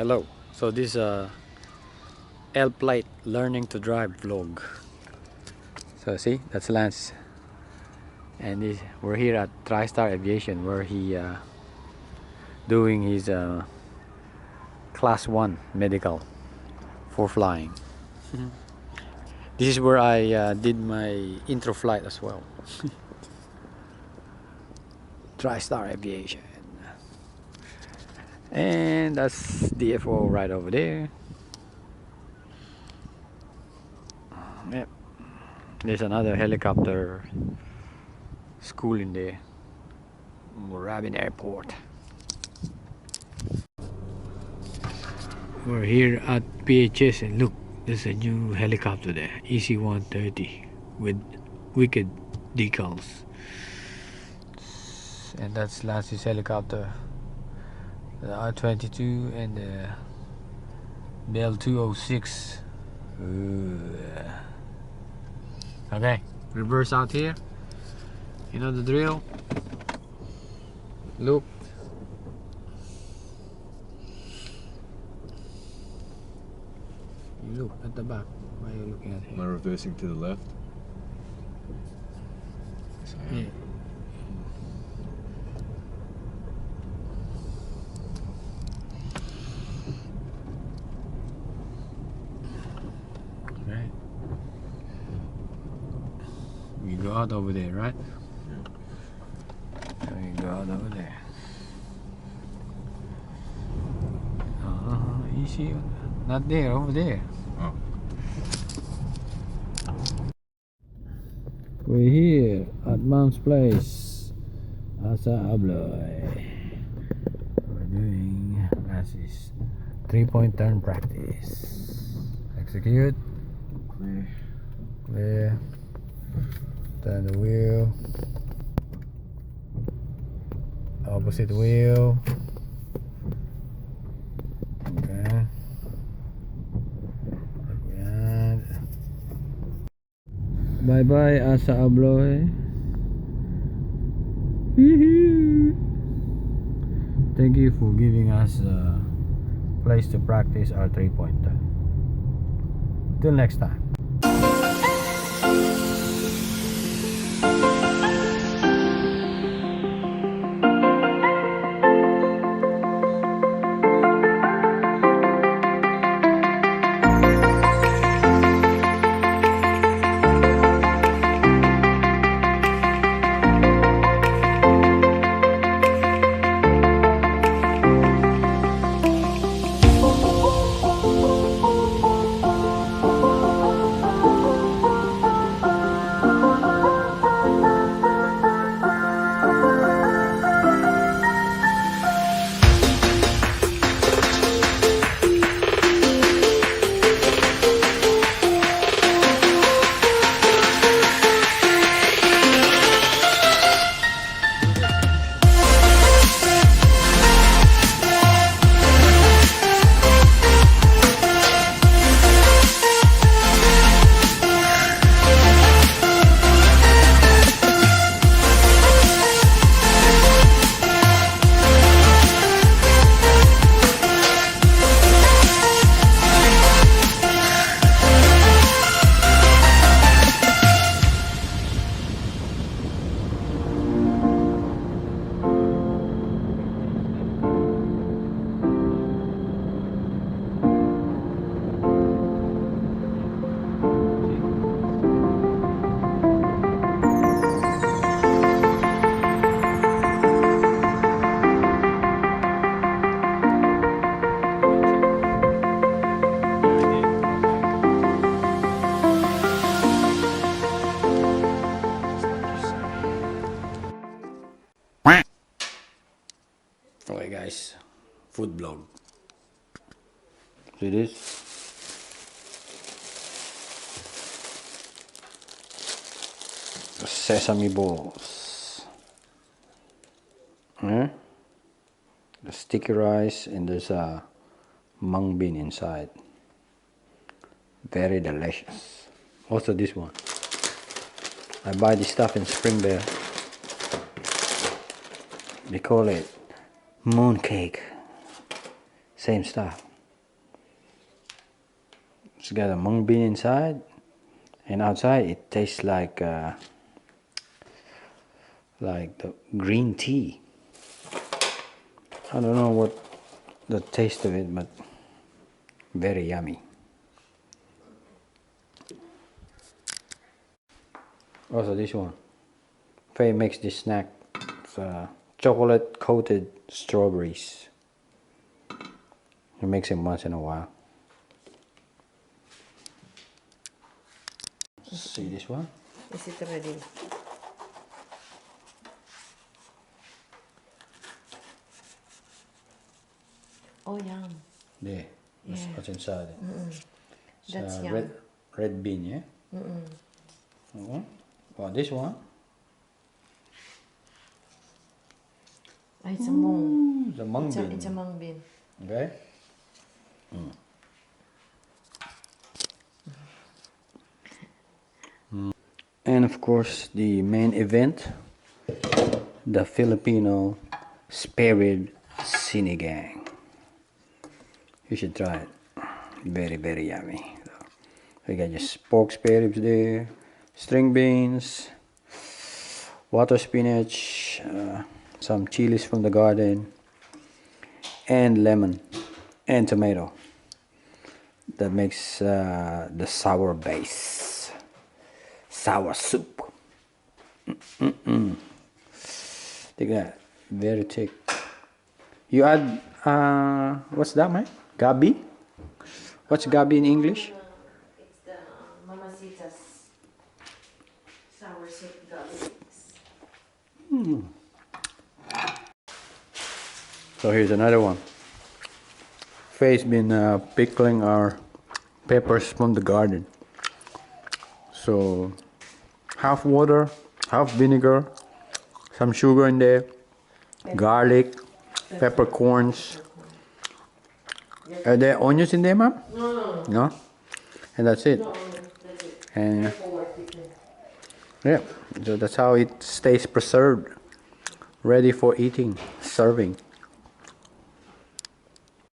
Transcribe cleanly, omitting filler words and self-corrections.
Hello. So this L plate learning to drive vlog. So see, that's Lance, and we're here at TriStar Aviation where he doing his class 1 medical for flying. This is where I did my intro flight as well. TriStar Aviation. And that's DFO right over there. Yep. There's another helicopter school in there. Rabin Airport. We're here at PHS and look, there's a new helicopter there, EC-130 with wicked decals. And that's Lance's helicopter, the R-22 and the Bell 206. Okay, reverse out here. You know the drill. Look. You look at the back. Why are you looking at here? Am I reversing to the left? Yes, I am. Yeah. Right. You go out over there, right? So you go out over there. Easy. Not there, over there. Oh. We're here at Mom's place. Asa Abloy. We're doing Nancy's 3-point turn practice. Execute. Clear. Clear. Turn the wheel. Opposite wheel. Okay. Bye bye Asa Abloy. Thank you for giving us a place to practice our 3-pointer. Till next time. Okay guys, food blog. See this? Sesame balls. The sticky rice, and there's a mung bean inside. Very delicious. Also this one. I buy this stuff in Springvale. They call it moon cake. Same stuff. It's got a mung bean inside, and outside it tastes like the green tea. I don't know what the taste of it, but very yummy. Also this one. Faye makes this snack. It's chocolate coated strawberries. He makes it once in a while. See this one? Is it ready? Oh, yum. There. That's what's inside it. It's That's yum. red bean, yeah? Okay. Well, this one. It's a mung. It's a mung bean. It's a mung bean. Okay. And of course, the main event, the Filipino spare rib sinigang. You should try it. Very, very yummy. So you got your pork spare ribs there, string beans, water spinach, some chilies from the garden, and lemon and tomato. That makes the sour base. Sour soup. Take that. Very thick. You add, what's that, man? Gabi? What's gabi in English? It's the Mamacita's sour soup gabi. So here's another one. Faye's been pickling our peppers from the garden. So half water, half vinegar, some sugar in there, garlic, peppercorns. Are there onions in there, ma'am? No. No? And that's it. No, that's it. And yeah, so that's how it stays preserved, ready for eating, serving.